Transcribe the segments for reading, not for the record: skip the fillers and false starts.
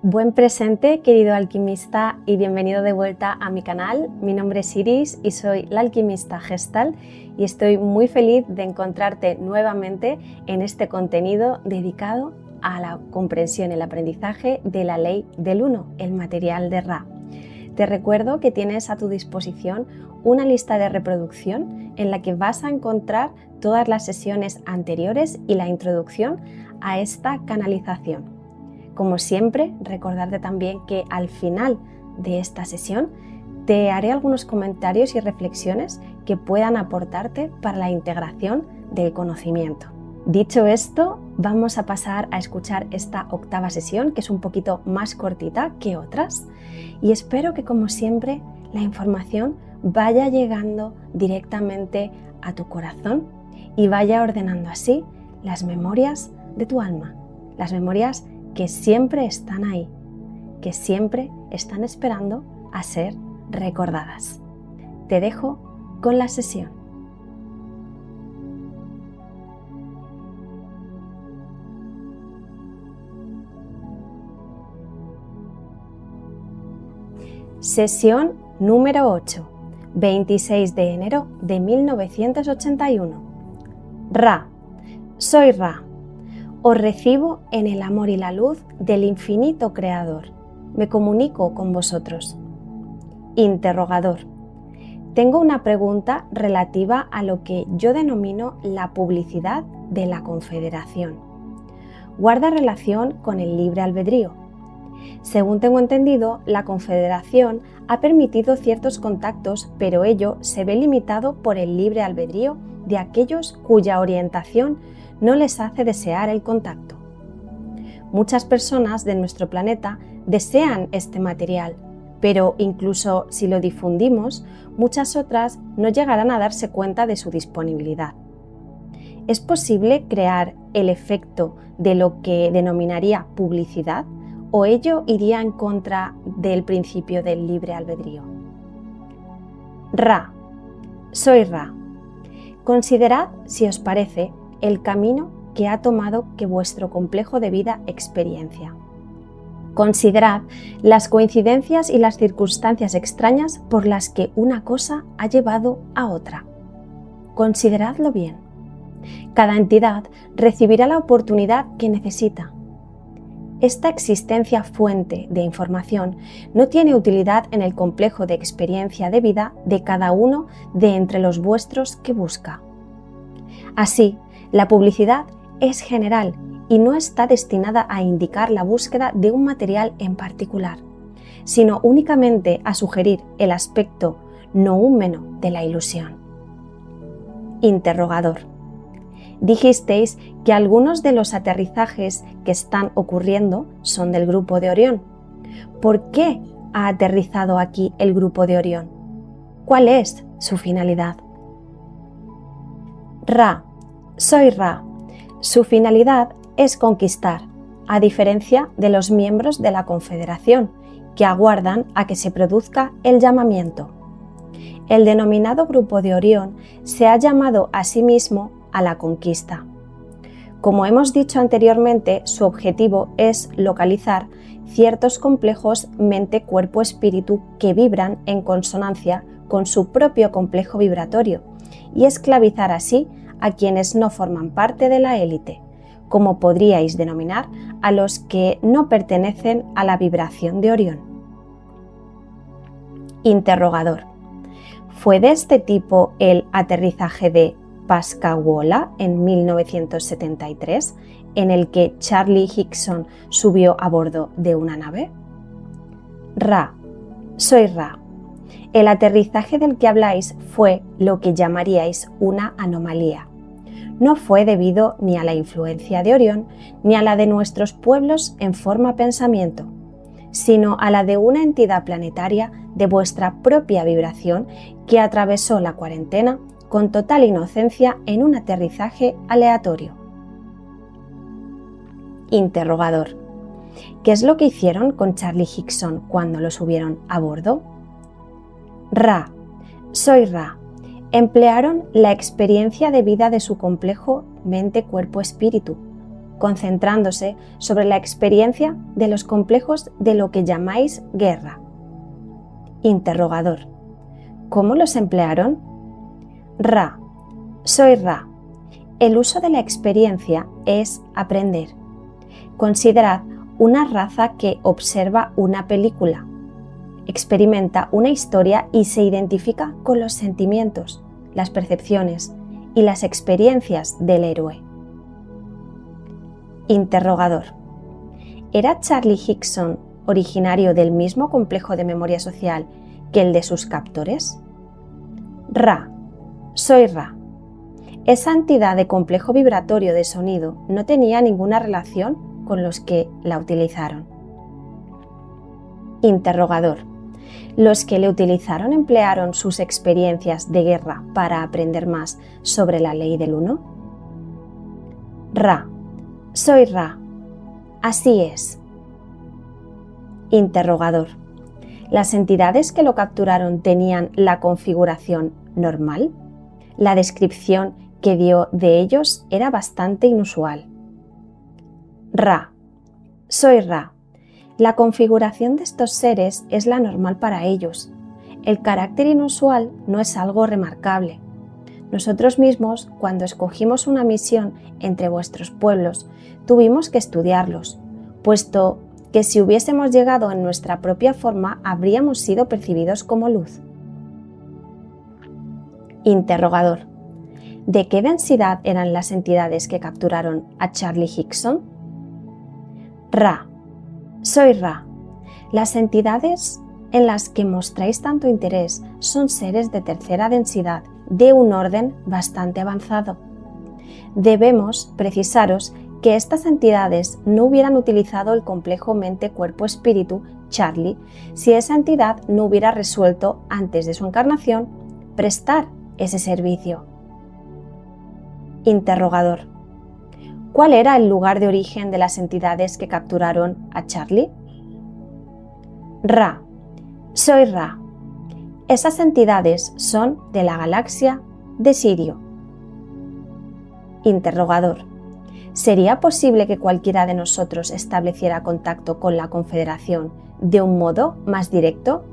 Buen presente, querido alquimista, y bienvenido de vuelta a mi canal. Mi nombre es Iris y soy la alquimista Gestalt y estoy muy feliz de encontrarte nuevamente en este contenido dedicado a la comprensión y el aprendizaje de la ley del uno, el material de Ra. Te recuerdo que tienes a tu disposición una lista de reproducción en la que vas a encontrar todas las sesiones anteriores y la introducción a esta canalización. Como siempre, recordarte también que al final de esta sesión te haré algunos comentarios y reflexiones que puedan aportarte para la integración del conocimiento. Dicho esto, vamos a pasar a escuchar esta octava sesión, que es un poquito más cortita que otras, y espero que, como siempre, la información vaya llegando directamente a tu corazón y vaya ordenando así las memorias de tu alma, las memorias que siempre están ahí, que siempre están esperando a ser recordadas. Te dejo con la sesión. Sesión número 8, 26 de enero de 1981. Ra, soy Ra. Os recibo en el amor y la luz del infinito creador. Me comunico con vosotros. Interrogador. Tengo una pregunta relativa a lo que yo denomino la publicidad de la Confederación. Guarda relación con el libre albedrío. Según tengo entendido, la Confederación ha permitido ciertos contactos, pero ello se ve limitado por el libre albedrío de aquellos cuya orientación no les hace desear el contacto. Muchas personas de nuestro planeta desean este material, pero incluso si lo difundimos, muchas otras no llegarán a darse cuenta de su disponibilidad. ¿Es posible crear el efecto de lo que denominaría publicidad, o ello iría en contra del principio del libre albedrío? Ra, soy Ra. Considerad, si os parece, el camino que ha tomado que vuestro complejo de vida experiencia. Considerad las coincidencias y las circunstancias extrañas por las que una cosa ha llevado a otra. Consideradlo bien. Cada entidad recibirá la oportunidad que necesita. Esta existencia fuente de información no tiene utilidad en el complejo de experiencia de vida de cada uno de entre los vuestros que busca. Así, la publicidad es general y no está destinada a indicar la búsqueda de un material en particular, sino únicamente a sugerir el aspecto noúmeno de la ilusión. Interrogador. Dijisteis que algunos de los aterrizajes que están ocurriendo son del grupo de Orión. ¿Por qué ha aterrizado aquí el grupo de Orión? ¿Cuál es su finalidad? Ra, soy Ra. Su finalidad es conquistar, a diferencia de los miembros de la Confederación, que aguardan a que se produzca el llamamiento. El denominado grupo de Orión se ha llamado a sí mismo a la conquista. Como hemos dicho anteriormente, su objetivo es localizar ciertos complejos mente-cuerpo-espíritu que vibran en consonancia con su propio complejo vibratorio y esclavizar así a quienes no forman parte de la élite, como podríais denominar a los que no pertenecen a la vibración de Orión. Interrogador. ¿Fue de este tipo el aterrizaje de Pascagoula en 1973, en el que Charlie Higson subió a bordo de una nave? Ra, soy Ra. El aterrizaje del que habláis fue lo que llamaríais una anomalía. No fue debido ni a la influencia de Orión ni a la de nuestros pueblos en forma pensamiento, sino a la de una entidad planetaria de vuestra propia vibración que atravesó la cuarentena con total inocencia en un aterrizaje aleatorio. Interrogador. ¿Qué es lo que hicieron con Charlie Higson cuando lo subieron a bordo? Ra, soy Ra. Emplearon la experiencia de vida de su complejo mente-cuerpo-espíritu concentrándose sobre la experiencia de los complejos de lo que llamáis guerra. Interrogador. ¿Cómo los emplearon? Ra. Soy Ra. El uso de la experiencia es aprender. Considerad una raza que observa una película, experimenta una historia y se identifica con los sentimientos, las percepciones y las experiencias del héroe. Interrogador. ¿Era Charlie Higson originario del mismo complejo de memoria social que el de sus captores? Ra. Soy Ra. Esa entidad de complejo vibratorio de sonido no tenía ninguna relación con los que la utilizaron. Interrogador. ¿Los que le utilizaron emplearon sus experiencias de guerra para aprender más sobre la ley del uno? Ra. Soy Ra. Así es. Interrogador. ¿Las entidades que lo capturaron tenían la configuración normal? La descripción que dio de ellos era bastante inusual. Ra. Soy Ra. La configuración de estos seres es la normal para ellos. El carácter inusual no es algo remarcable. Nosotros mismos, cuando escogimos una misión entre vuestros pueblos, tuvimos que estudiarlos, puesto que si hubiésemos llegado en nuestra propia forma, habríamos sido percibidos como luz. Interrogador. ¿De qué densidad eran las entidades que capturaron a Charlie Higson? Ra. Soy Ra. Las entidades en las que mostráis tanto interés son seres de tercera densidad, de un orden bastante avanzado. Debemos precisaros que estas entidades no hubieran utilizado el complejo mente-cuerpo-espíritu Charlie si esa entidad no hubiera resuelto antes de su encarnación prestar ese servicio. Interrogador. ¿Cuál era el lugar de origen de las entidades que capturaron a Charlie? Ra. Soy Ra. Esas entidades son de la galaxia de Sirio. Interrogador. ¿Sería posible que cualquiera de nosotros estableciera contacto con la Confederación de un modo más directo?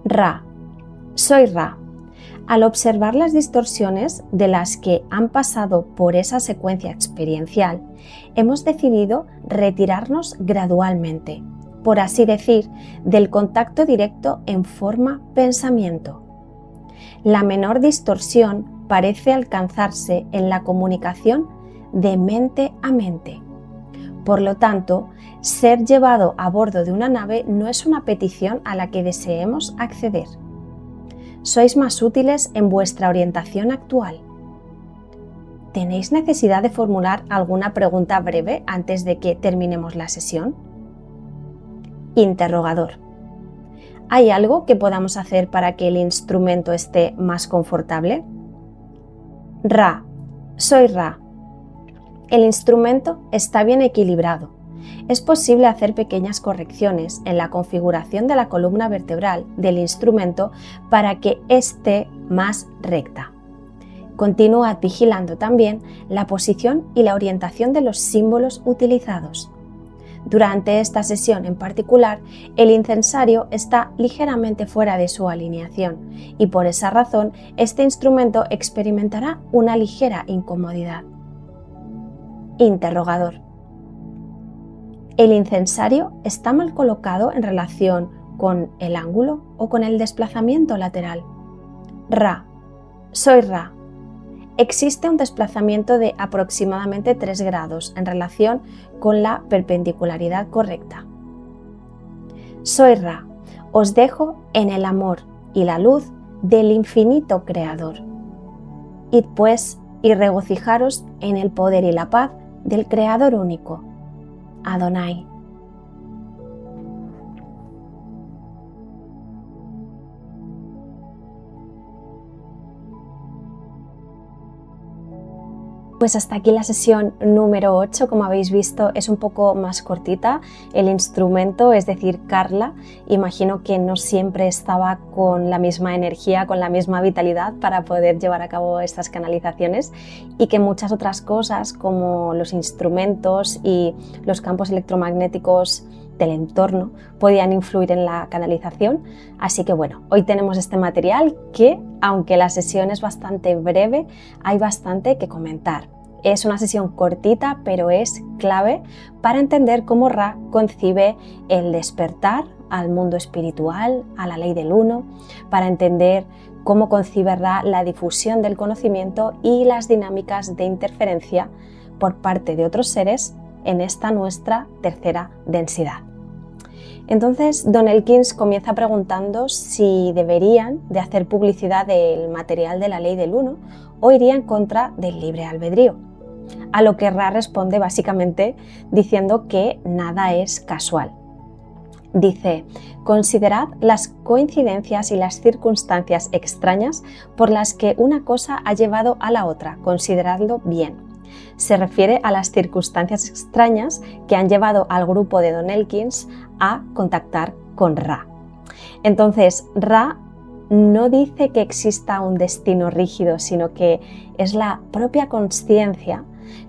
Ra. Soy Ra. Al observar las distorsiones de las que han pasado por esa secuencia experiencial, hemos decidido retirarnos gradualmente, por así decir, del contacto directo en forma pensamiento. La menor distorsión parece alcanzarse en la comunicación de mente a mente. Por lo tanto, ser llevado a bordo de una nave no es una petición a la que deseemos acceder. Sois más útiles en vuestra orientación actual. ¿Tenéis necesidad de formular alguna pregunta breve antes de que terminemos la sesión? Interrogador. ¿Hay algo que podamos hacer para que el instrumento esté más confortable? Ra. Soy Ra. El instrumento está bien equilibrado. Es posible hacer pequeñas correcciones en la configuración de la columna vertebral del instrumento para que esté más recta. Continúad vigilando también la posición y la orientación de los símbolos utilizados. Durante esta sesión en particular, el incensario está ligeramente fuera de su alineación y por esa razón este instrumento experimentará una ligera incomodidad. Interrogador. ¿El incensario está mal colocado en relación con el ángulo o con el desplazamiento lateral? Ra. Soy Ra. Existe un desplazamiento de aproximadamente 3 grados en relación con la perpendicularidad correcta. Soy Ra. Os dejo en el amor y la luz del infinito Creador. Id pues y regocijaros en el poder y la paz del Creador único, Adonai. Pues hasta aquí la sesión número 8, como habéis visto es un poco más cortita. El instrumento, es decir, Carla, imagino que no siempre estaba con la misma energía, con la misma vitalidad para poder llevar a cabo estas canalizaciones y que muchas otras cosas como los instrumentos y los campos electromagnéticos del entorno podían influir en la canalización. Así que bueno, hoy tenemos este material que, aunque la sesión es bastante breve, hay bastante que comentar. Es una sesión cortita, pero es clave para entender cómo Ra concibe el despertar al mundo espiritual, a la ley del uno, para entender cómo concibe Ra la difusión del conocimiento y las dinámicas de interferencia por parte de otros seres en esta nuestra tercera densidad. Entonces, Don Elkins comienza preguntando si deberían de hacer publicidad del material de la ley del uno o iría en contra del libre albedrío. A lo que Ra responde básicamente diciendo que nada es casual. Dice: considerad las coincidencias y las circunstancias extrañas por las que una cosa ha llevado a la otra, consideradlo bien. Se refiere a las circunstancias extrañas que han llevado al grupo de Don Elkins a contactar con Ra. Entonces, Ra no dice que exista un destino rígido, sino que es la propia consciencia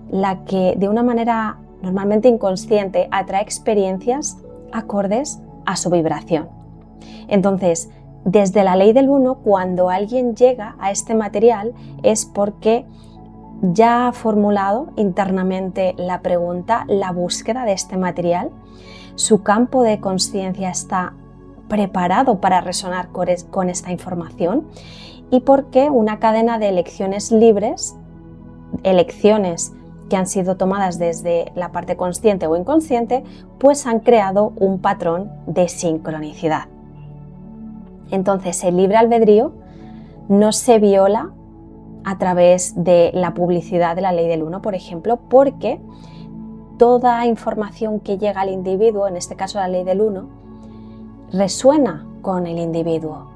la que, de una manera normalmente inconsciente, atrae experiencias acordes a su vibración. Entonces, desde la ley del uno, cuando alguien llega a este material es porque ya ha formulado internamente la pregunta, la búsqueda de este material. Su campo de conciencia está preparado para resonar con esta información y porque una cadena de elecciones libres, elecciones que han sido tomadas desde la parte consciente o inconsciente, pues han creado un patrón de sincronicidad. Entonces, el libre albedrío no se viola a través de la publicidad de la ley del uno, por ejemplo, porque toda información que llega al individuo, en este caso la ley del uno, resuena con el individuo.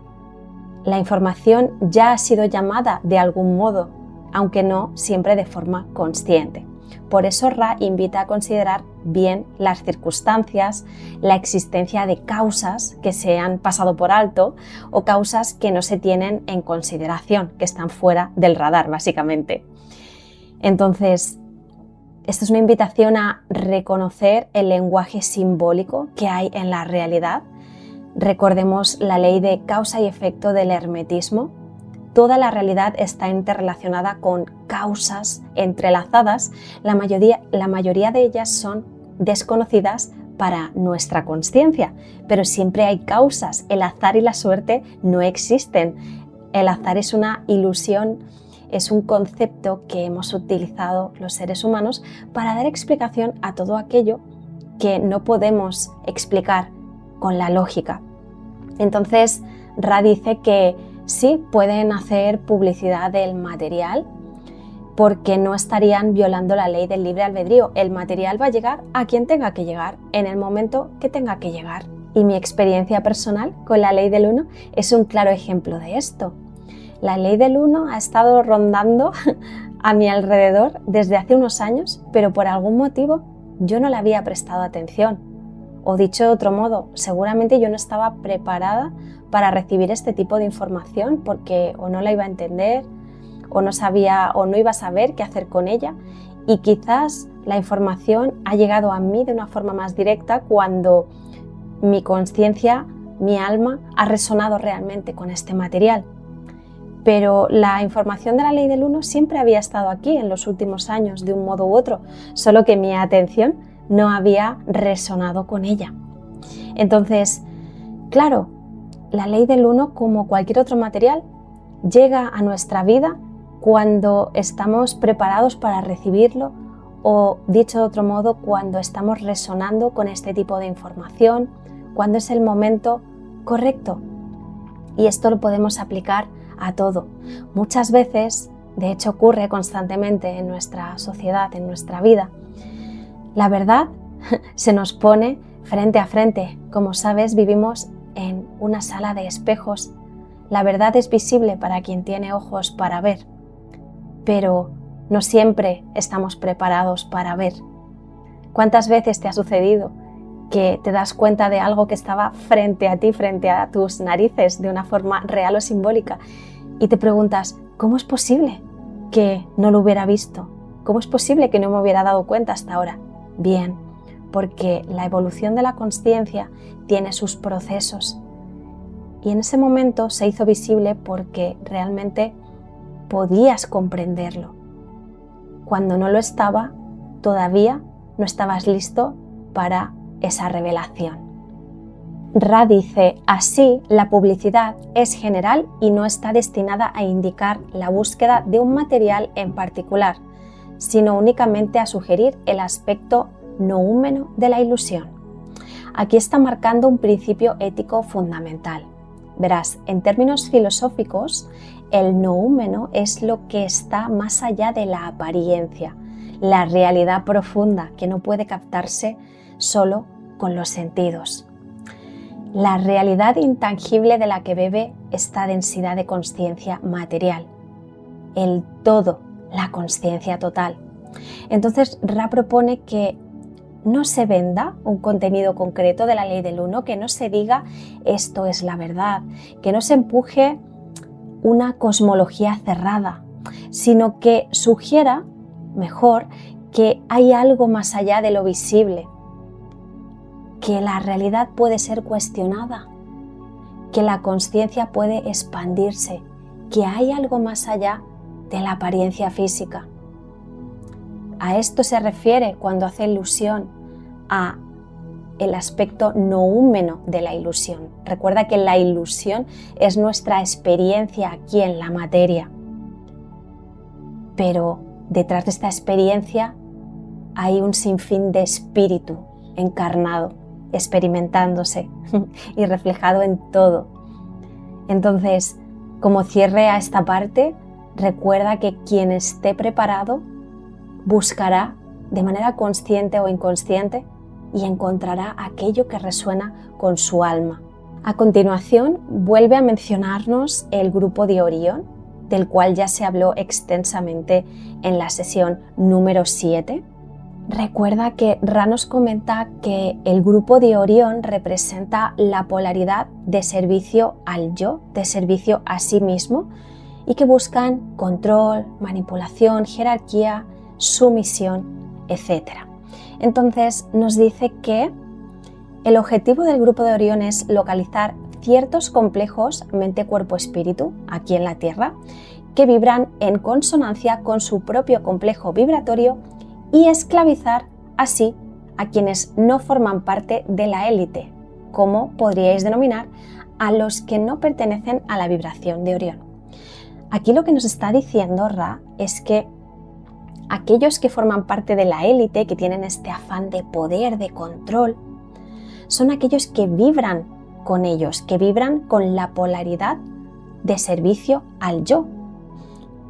La información ya ha sido llamada de algún modo, aunque no siempre de forma consciente. Por eso Ra invita a considerar bien las circunstancias, la existencia de causas que se han pasado por alto o causas que no se tienen en consideración, que están fuera del radar, básicamente. Entonces, esta es una invitación a reconocer el lenguaje simbólico que hay en la realidad. Recordemos la ley de causa y efecto del hermetismo. Toda la realidad está interrelacionada con causas entrelazadas. La mayoría de ellas son desconocidas para nuestra consciencia, pero siempre hay causas. El azar y la suerte no existen. El azar es una ilusión, es un concepto que hemos utilizado los seres humanos para dar explicación a todo aquello que no podemos explicar con la lógica. Entonces, Ra dice que sí, pueden hacer publicidad del material porque no estarían violando la ley del libre albedrío. El material va a llegar a quien tenga que llegar, en el momento que tenga que llegar. Y mi experiencia personal con la ley del uno es un claro ejemplo de esto. La ley del uno ha estado rondando a mi alrededor desde hace unos años, pero por algún motivo yo no le había prestado atención. O dicho de otro modo, seguramente yo no estaba preparada para recibir este tipo de información porque o no la iba a entender o no sabía o no iba a saber qué hacer con ella, y quizás la información ha llegado a mí de una forma más directa cuando mi conciencia, mi alma ha resonado realmente con este material. Pero la información de la ley del uno siempre había estado aquí en los últimos años de un modo u otro, solo que mi atención no había resonado con ella. Entonces, claro, la ley del uno, como cualquier otro material, llega a nuestra vida cuando estamos preparados para recibirlo, o dicho de otro modo, cuando estamos resonando con este tipo de información, cuando es el momento correcto. Y esto lo podemos aplicar a todo. Muchas veces, de hecho ocurre constantemente en nuestra sociedad, en nuestra vida, la verdad se nos pone frente a frente. Como sabes, vivimos en una sala de espejos. La verdad es visible para quien tiene ojos para ver, pero No siempre estamos preparados para ver. ¿Cuántas veces te ha sucedido que te das cuenta de algo que estaba frente a ti, frente a tus narices, de una forma real o simbólica, y te preguntas, ¿cómo es posible que no lo hubiera visto? ¿Cómo es posible que no me hubiera dado cuenta hasta ahora? Bien, porque la evolución de la consciencia tiene sus procesos. Y en ese momento se hizo visible porque realmente podías comprenderlo. Cuando no lo estaba, todavía no estabas listo para esa revelación. Ra dice, así la publicidad es general y no está destinada a indicar la búsqueda de un material en particular, sino únicamente a sugerir el aspecto noúmeno de la ilusión. Aquí está marcando un principio ético fundamental. Verás, en términos filosóficos, el noúmeno es lo que está más allá de la apariencia, la realidad profunda que no puede captarse solo con los sentidos. La realidad intangible de la que bebe esta densidad de consciencia material, el todo, la consciencia total. Entonces, Ra propone que no se venda un contenido concreto de la ley del uno, que no se diga esto es la verdad, que no se empuje una cosmología cerrada, sino que sugiera, mejor, que hay algo más allá de lo visible, que la realidad puede ser cuestionada, que la consciencia puede expandirse, que hay algo más allá de la apariencia física. A esto se refiere cuando hace alusión a el aspecto noúmeno de la ilusión. Recuerda que la ilusión es nuestra experiencia aquí en la materia. Pero detrás de esta experiencia hay un sinfín de espíritu encarnado, experimentándose y reflejado en todo. Entonces, como cierre a esta parte, recuerda que quien esté preparado buscará de manera consciente o inconsciente y encontrará aquello que resuena con su alma. A continuación, vuelve a mencionarnos el grupo de Orión, del cual ya se habló extensamente en la sesión número 7. Recuerda que Ra nos comenta que el grupo de Orión representa la polaridad de servicio al yo, de servicio a sí mismo, y que buscan control, manipulación, jerarquía, sumisión, etc. Entonces nos dice que el objetivo del grupo de Orión es localizar ciertos complejos mente-cuerpo-espíritu aquí en la Tierra que vibran en consonancia con su propio complejo vibratorio y esclavizar así a quienes no forman parte de la élite, como podríais denominar a los que no pertenecen a la vibración de Orión. Aquí lo que nos está diciendo Ra es que aquellos que forman parte de la élite, que tienen este afán de poder, de control, son aquellos que vibran con ellos, que vibran con la polaridad de servicio al yo,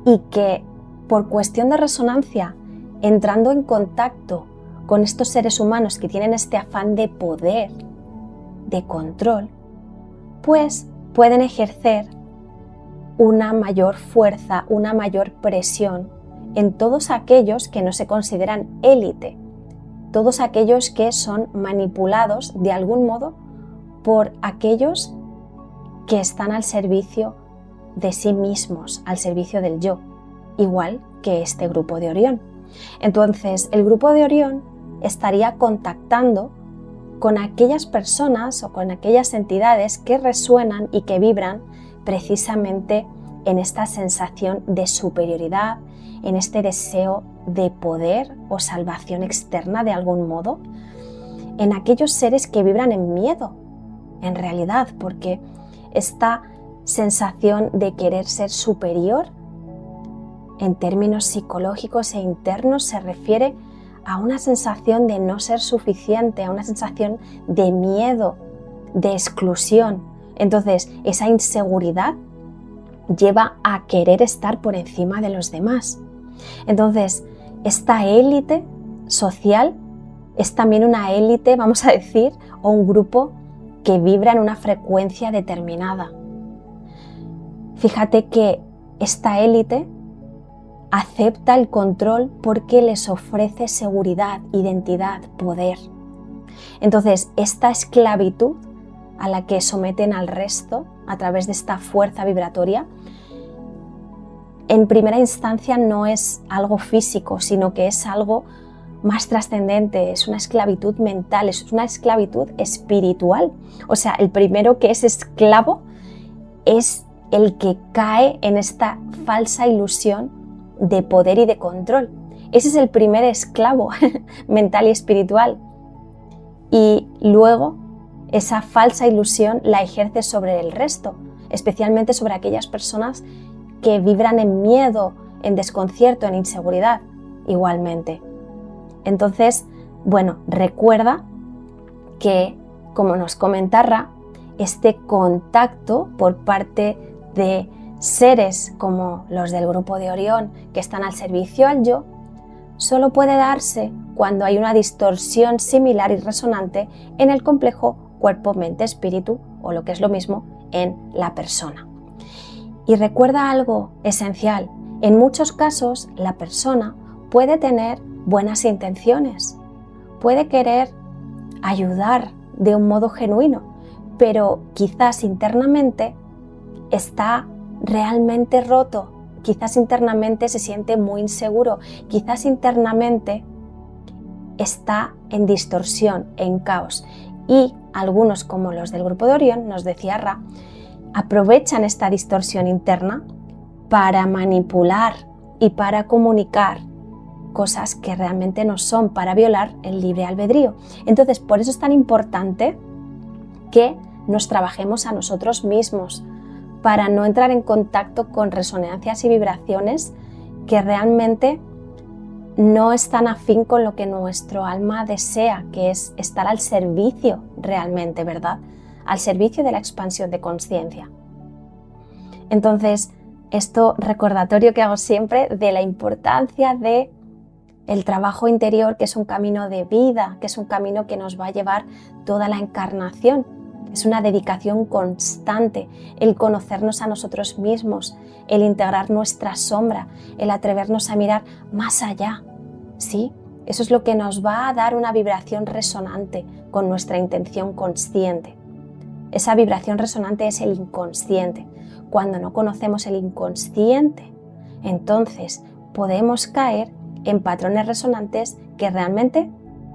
y que por cuestión de resonancia, entrando en contacto con estos seres humanos que tienen este afán de poder, de control, pues pueden ejercer una mayor fuerza, una mayor presión en todos aquellos que no se consideran élite, todos aquellos que son manipulados de algún modo por aquellos que están al servicio de sí mismos, al servicio del yo, igual que este grupo de Orión. Entonces, el grupo de Orión estaría contactando con aquellas personas o con aquellas entidades que resuenan y que vibran precisamente en esta sensación de superioridad, en este deseo de poder o salvación externa de algún modo, en aquellos seres que vibran en miedo, en realidad, porque esta sensación de querer ser superior en términos psicológicos e internos se refiere a una sensación de no ser suficiente, a una sensación de miedo, de exclusión. Entonces, esa inseguridad lleva a querer estar por encima de los demás. Entonces, esta élite social es también una élite, vamos a decir, o un grupo que vibra en una frecuencia determinada. Fíjate que esta élite acepta el control porque les ofrece seguridad, identidad, poder. Entonces, esta esclavitud a la que someten al resto a través de esta fuerza vibratoria, en primera instancia no es algo físico, sino que es algo más trascendente, es una esclavitud mental, es una esclavitud espiritual. O sea, el primero que es esclavo es el que cae en esta falsa ilusión de poder y de control. Ese es el primer esclavo mental y espiritual. Y luego esa falsa ilusión la ejerce sobre el resto, especialmente sobre aquellas personas que vibran en miedo, en desconcierto, en inseguridad, igualmente. Entonces, bueno, recuerda que, como nos comenta Ra, este contacto por parte de seres como los del grupo de Orión que están al servicio al yo, solo puede darse cuando hay una distorsión similar y resonante en el complejo cuerpo-mente-espíritu, o lo que es lo mismo, en la persona. Y recuerda algo esencial: en muchos casos la persona puede tener buenas intenciones, puede querer ayudar de un modo genuino, pero quizás internamente está realmente roto, quizás internamente se siente muy inseguro, quizás internamente está en distorsión, en caos. Y algunos, como los del grupo de Orión, nos decía Ra, aprovechan esta distorsión interna para manipular y para comunicar cosas que realmente no son, para violar el libre albedrío. Entonces, por eso es tan importante que nos trabajemos a nosotros mismos, para no entrar en contacto con resonancias y vibraciones que realmente no están afín con lo que nuestro alma desea, que es estar al servicio realmente, ¿verdad? Al servicio de la expansión de conciencia. Entonces, esto recordatorio que hago siempre de la importancia de el trabajo interior, que es un camino de vida, que es un camino que nos va a llevar toda la encarnación. Es una dedicación constante, el conocernos a nosotros mismos, el integrar nuestra sombra, el atrevernos a mirar más allá. ¿Sí? Eso es lo que nos va a dar una vibración resonante con nuestra intención consciente. Esa vibración resonante es el inconsciente. Cuando no conocemos el inconsciente, entonces podemos caer en patrones resonantes que realmente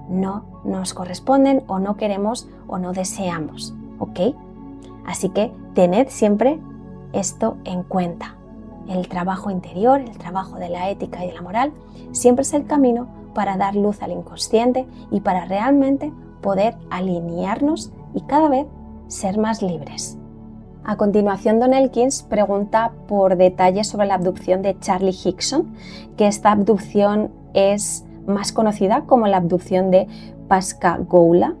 no nos corresponden o no queremos o no deseamos. ¿Ok? Así que tened siempre esto en cuenta. El trabajo interior, el trabajo de la ética y de la moral, siempre es el camino para dar luz al inconsciente y para realmente poder alinearnos y cada vez ser más libres. A continuación, Don Elkins pregunta por detalles sobre la abducción de Charlie Higson, que esta abducción es más conocida como la abducción de Pascagoula,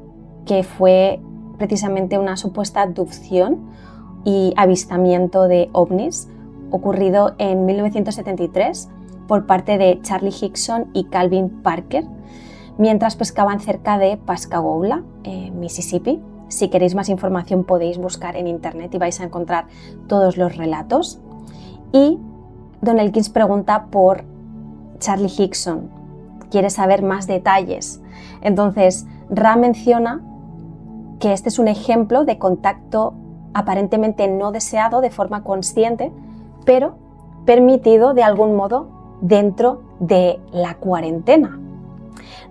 que fue precisamente una supuesta abducción y avistamiento de ovnis ocurrido en 1973 por parte de Charlie Higson y Calvin Parker mientras pescaban cerca de Pascagoula, Mississippi. Si queréis más información podéis buscar en internet y vais a encontrar todos los relatos. Y Don Elkins pregunta por Charlie Higson, quiere saber más detalles. Entonces, Ra menciona que este es un ejemplo de contacto aparentemente no deseado de forma consciente, pero permitido de algún modo dentro de la cuarentena.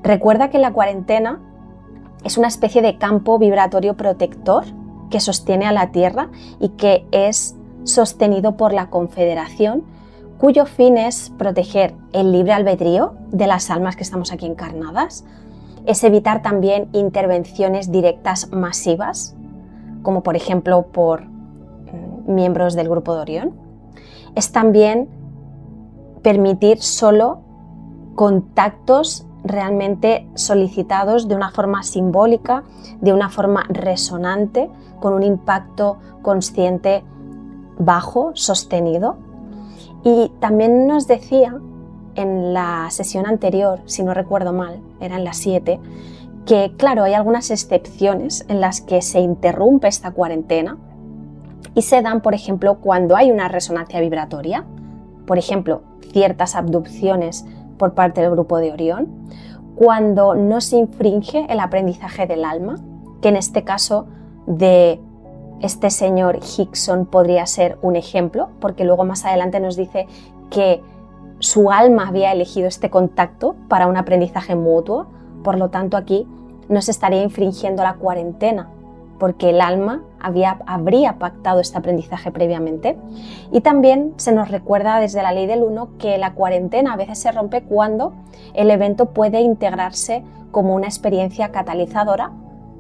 Recuerda que la cuarentena es una especie de campo vibratorio protector que sostiene a la Tierra y que es sostenido por la Confederación, cuyo fin es proteger el libre albedrío de las almas que estamos aquí encarnadas, es evitar también intervenciones directas masivas, como por ejemplo por miembros del grupo de Orión, es también permitir solo contactos realmente solicitados de una forma simbólica, de una forma resonante, con un impacto consciente bajo, sostenido. Y también nos decía en la sesión anterior, si no recuerdo mal, era en la 7, que claro, hay algunas excepciones en las que se interrumpe esta cuarentena y se dan, por ejemplo, cuando hay una resonancia vibratoria, por ejemplo, ciertas abducciones por parte del grupo de Orión, cuando no se infringe el aprendizaje del alma, que en este caso de este señor Hickson podría ser un ejemplo, porque luego más adelante nos dice que su alma había elegido este contacto para un aprendizaje mutuo, por lo tanto aquí no se estaría infringiendo la cuarentena, porque el alma habría pactado este aprendizaje previamente. Y también se nos recuerda desde la ley del 1 que la cuarentena a veces se rompe cuando el evento puede integrarse como una experiencia catalizadora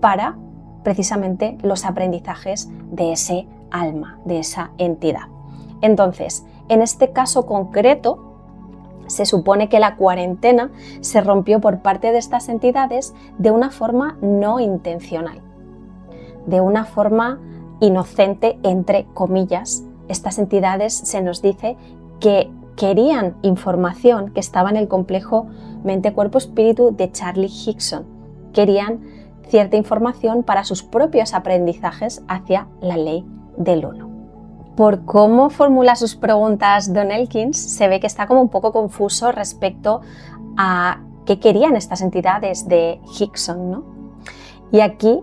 para precisamente los aprendizajes de ese alma, de esa entidad. Entonces, en este caso concreto, se supone que la cuarentena se rompió por parte de estas entidades de una forma no intencional, de una forma inocente, entre comillas. Estas entidades se nos dice que querían información que estaba en el complejo mente-cuerpo-espíritu de Charlie Hickson. Querían cierta información para sus propios aprendizajes hacia la ley del 1. Por cómo formula sus preguntas Don Elkins, se ve que está como un poco confuso respecto a qué querían estas entidades de Hickson, ¿no? Y aquí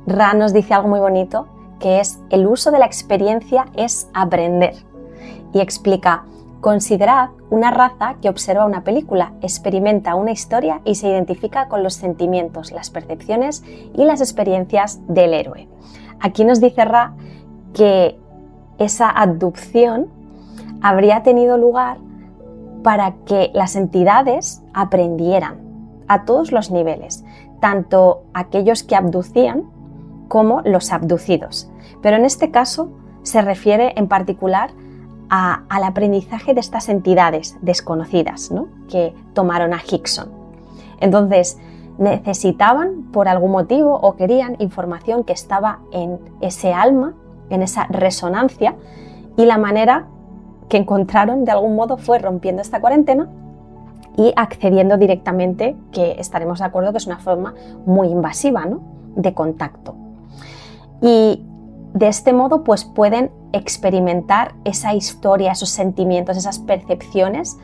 Ra nos dice algo muy bonito, que es: el uso de la experiencia es aprender. Y explica: considerad una raza que observa una película, experimenta una historia y se identifica con los sentimientos, las percepciones y las experiencias del héroe. Aquí nos dice Ra que esa abducción habría tenido lugar para que las entidades aprendieran a todos los niveles, tanto aquellos que abducían como los abducidos. Pero en este caso se refiere en particular al aprendizaje de estas entidades desconocidas, ¿no?, que tomaron a Hickson. Entonces, necesitaban por algún motivo o querían información que estaba en ese alma, en esa resonancia, y la manera que encontraron de algún modo fue rompiendo esta cuarentena y accediendo directamente, que estaremos de acuerdo que es una forma muy invasiva, ¿no?, de contacto. Y de este modo pues pueden experimentar esa historia, esos sentimientos, esas percepciones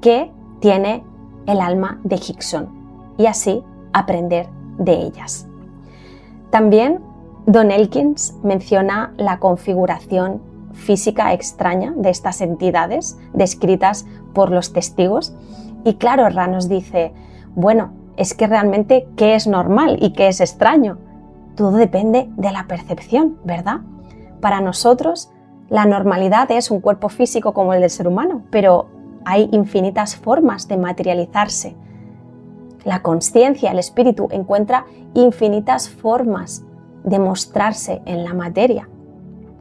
que tiene el alma de Hickson y así aprender de ellas. También Don Elkins menciona la configuración física extraña de estas entidades descritas por los testigos y claro, Ra nos dice, bueno, es que realmente ¿qué es normal y qué es extraño? Todo depende de la percepción, ¿verdad? Para nosotros, la normalidad es un cuerpo físico como el del ser humano, pero hay infinitas formas de materializarse. La consciencia, el espíritu, encuentra infinitas formas de mostrarse en la materia.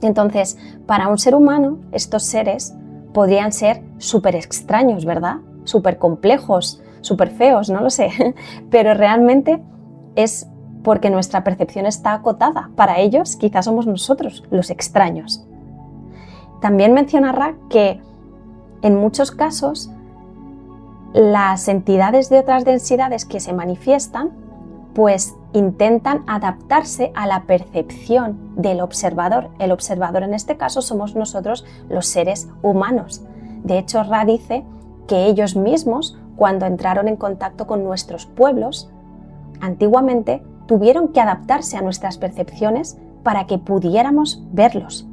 Entonces, para un ser humano, estos seres podrían ser súper extraños, ¿verdad? Súper complejos, súper feos, no lo sé, pero realmente es porque nuestra percepción está acotada. Para ellos, quizás somos nosotros los extraños. También menciona Ra que en muchos casos las entidades de otras densidades que se manifiestan pues intentan adaptarse a la percepción del observador. El observador en este caso somos nosotros los seres humanos. De hecho, Ra dice que ellos mismos, cuando entraron en contacto con nuestros pueblos, antiguamente tuvieron que adaptarse a nuestras percepciones para que pudiéramos verlos.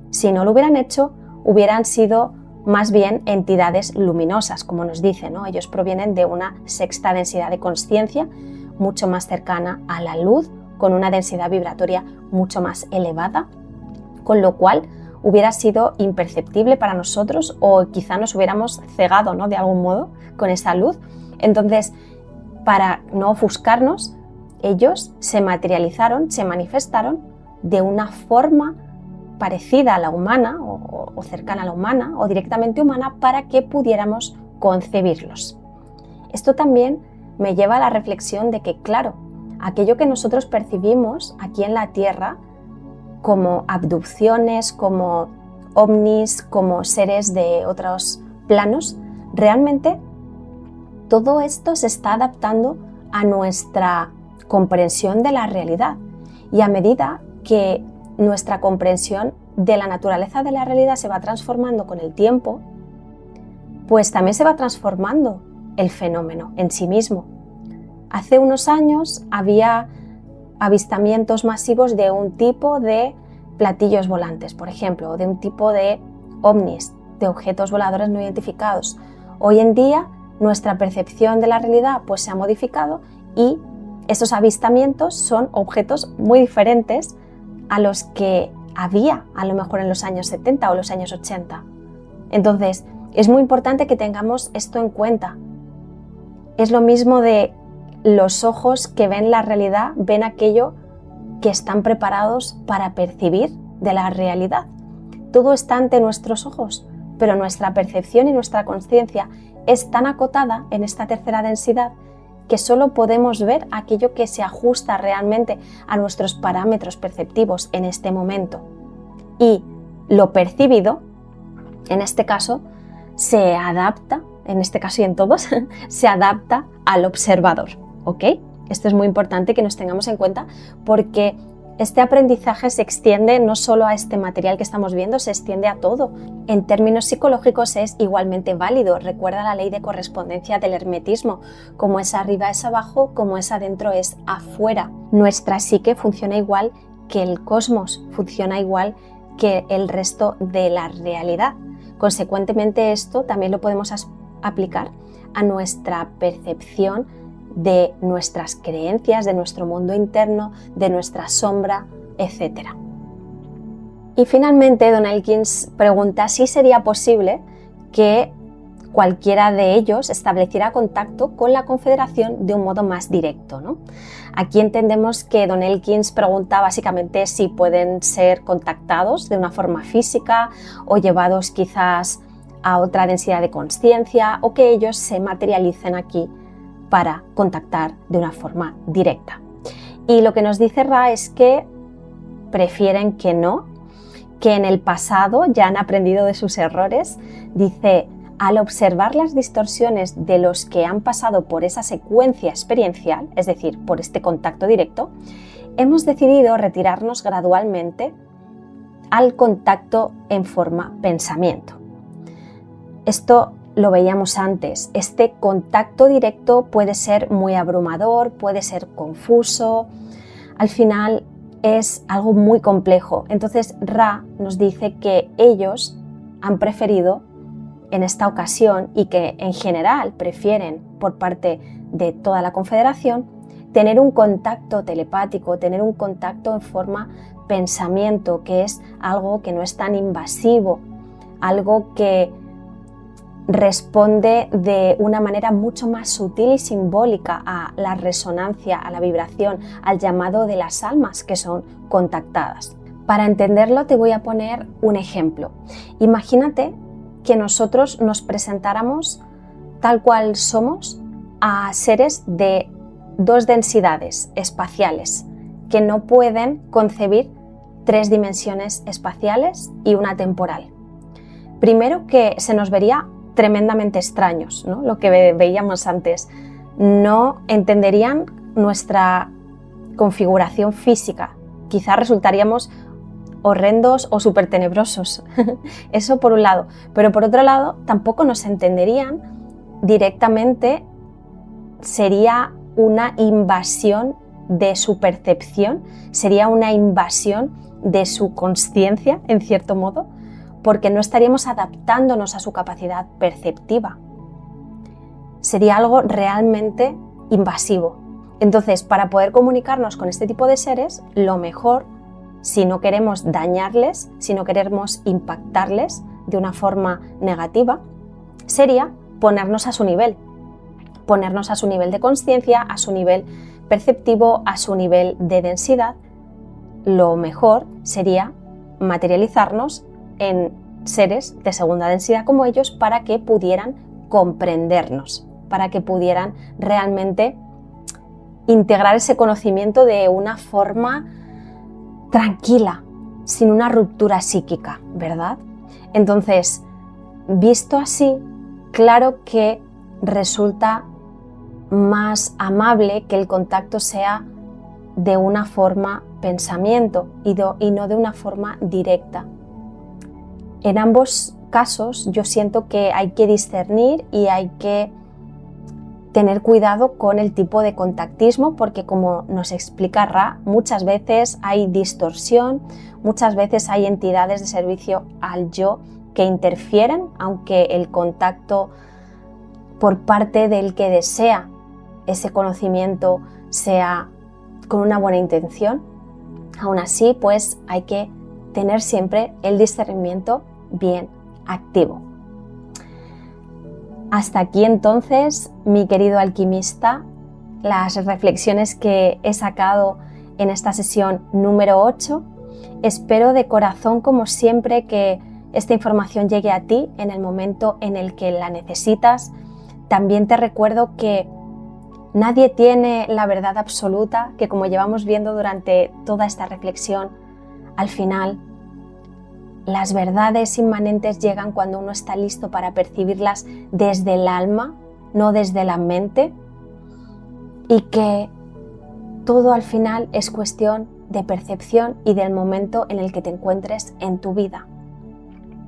Si no lo hubieran hecho, hubieran sido más bien entidades luminosas, como nos dice, ¿no? Ellos provienen de una sexta densidad de consciencia, mucho más cercana a la luz, con una densidad vibratoria mucho más elevada, con lo cual hubiera sido imperceptible para nosotros o quizá nos hubiéramos cegado, ¿no?, de algún modo con esa luz. Entonces, para no ofuscarnos, ellos se materializaron, se manifestaron de una forma parecida a la humana o cercana a la humana o directamente humana para que pudiéramos concebirlos. Esto también me lleva a la reflexión de que, claro, aquello que nosotros percibimos aquí en la Tierra como abducciones, como ovnis, como seres de otros planos, realmente todo esto se está adaptando a nuestra comprensión de la realidad, y a medida que nuestra comprensión de la naturaleza de la realidad se va transformando con el tiempo, pues también se va transformando el fenómeno en sí mismo. Hace unos años había avistamientos masivos de un tipo de platillos volantes, por ejemplo, o de un tipo de ovnis, de objetos voladores no identificados. Hoy en día nuestra percepción de la realidad pues se ha modificado y esos avistamientos son objetos muy diferentes a los que había a lo mejor en los años 70 o los años 80. Entonces, es muy importante que tengamos esto en cuenta. Es lo mismo de los ojos que ven la realidad, ven aquello que están preparados para percibir de la realidad. Todo está ante nuestros ojos, pero nuestra percepción y nuestra consciencia es tan acotada en esta tercera densidad que solo podemos ver aquello que se ajusta realmente a nuestros parámetros perceptivos en este momento. Y lo percibido, en este caso, se adapta, en este caso y en todos, se adapta al observador, ¿ok? Esto es muy importante que nos tengamos en cuenta porque este aprendizaje se extiende no solo a este material que estamos viendo, se extiende a todo. En términos psicológicos es igualmente válido. Recuerda la ley de correspondencia del hermetismo. Como es arriba es abajo, como es adentro es afuera. Nuestra psique funciona igual que el cosmos, funciona igual que el resto de la realidad. Consecuentemente, esto también lo podemos aplicar a nuestra percepción de nuestras creencias, de nuestro mundo interno, de nuestra sombra, etc. Y finalmente, Don Elkins pregunta si sería posible que cualquiera de ellos estableciera contacto con la Confederación de un modo más directo, ¿no? Aquí entendemos que Don Elkins pregunta básicamente si pueden ser contactados de una forma física o llevados quizás a otra densidad de consciencia o que ellos se materialicen aquí para contactar de una forma directa. Y lo que nos dice Ra es que prefieren que no, que en el pasado ya han aprendido de sus errores. Dice, al observar las distorsiones de los que han pasado por esa secuencia experiencial, es decir, por este contacto directo, hemos decidido retirarnos gradualmente al contacto en forma pensamiento. Esto lo veíamos antes, este contacto directo puede ser muy abrumador, puede ser confuso, al final es algo muy complejo. Entonces Ra nos dice que ellos han preferido en esta ocasión y que en general prefieren por parte de toda la Confederación tener un contacto telepático, tener un contacto en forma pensamiento, que es algo que no es tan invasivo, algo que responde de una manera mucho más sutil y simbólica a la resonancia, a la vibración, al llamado de las almas que son contactadas. Para entenderlo te voy a poner un ejemplo. Imagínate que nosotros nos presentáramos tal cual somos a seres de dos densidades espaciales que no pueden concebir tres dimensiones espaciales y una temporal. Primero que se nos vería tremendamente extraños, ¿no? Lo que veíamos antes. No entenderían nuestra configuración física. Quizás resultaríamos horrendos o súper tenebrosos. Eso por un lado. Pero por otro lado, tampoco nos entenderían directamente. Sería una invasión de su percepción, sería una invasión de su consciencia, en cierto modo, porque no estaríamos adaptándonos a su capacidad perceptiva. Sería algo realmente invasivo. Entonces, para poder comunicarnos con este tipo de seres, lo mejor, si no queremos dañarles, si no queremos impactarles de una forma negativa, sería ponernos a su nivel de consciencia, a su nivel perceptivo, a su nivel de densidad. Lo mejor sería materializarnos en seres de segunda densidad como ellos para que pudieran comprendernos, para que pudieran realmente integrar ese conocimiento de una forma tranquila, sin una ruptura psíquica, ¿verdad? Entonces, visto así, claro que resulta más amable que el contacto sea de una forma pensamiento y no de una forma directa. En ambos casos yo siento que hay que discernir y hay que tener cuidado con el tipo de contactismo, porque como nos explica Ra, muchas veces hay distorsión, muchas veces hay entidades de servicio al yo que interfieren, aunque el contacto por parte del que desea ese conocimiento sea con una buena intención. Aún así, pues hay que tener siempre el discernimiento bien activo. Hasta aquí entonces, mi querido alquimista, las reflexiones que he sacado en esta sesión número 8. Espero de corazón, como siempre, que esta información llegue a ti en el momento en el que la necesitas. También te recuerdo que nadie tiene la verdad absoluta, que como llevamos viendo durante toda esta reflexión, al final las verdades inmanentes llegan cuando uno está listo para percibirlas desde el alma, no desde la mente, y que todo al final es cuestión de percepción y del momento en el que te encuentres en tu vida.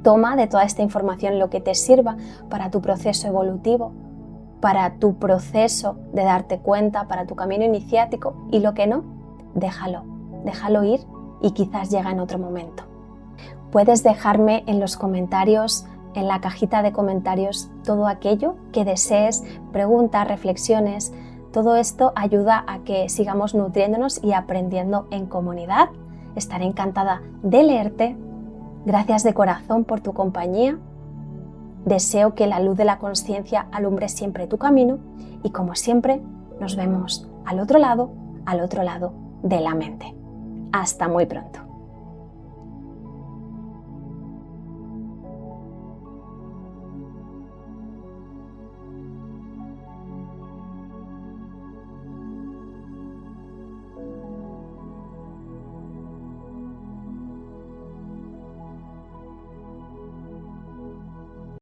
Toma de toda esta información lo que te sirva para tu proceso evolutivo, para tu proceso de darte cuenta, para tu camino iniciático, y lo que no, déjalo ir y quizás llega en otro momento. Puedes dejarme en los comentarios, en la cajita de comentarios, todo aquello que desees, preguntas, reflexiones. Todo esto ayuda a que sigamos nutriéndonos y aprendiendo en comunidad. Estaré encantada de leerte. Gracias de corazón por tu compañía. Deseo que la luz de la conciencia alumbre siempre tu camino y, como siempre, nos vemos al otro lado de la mente. Hasta muy pronto.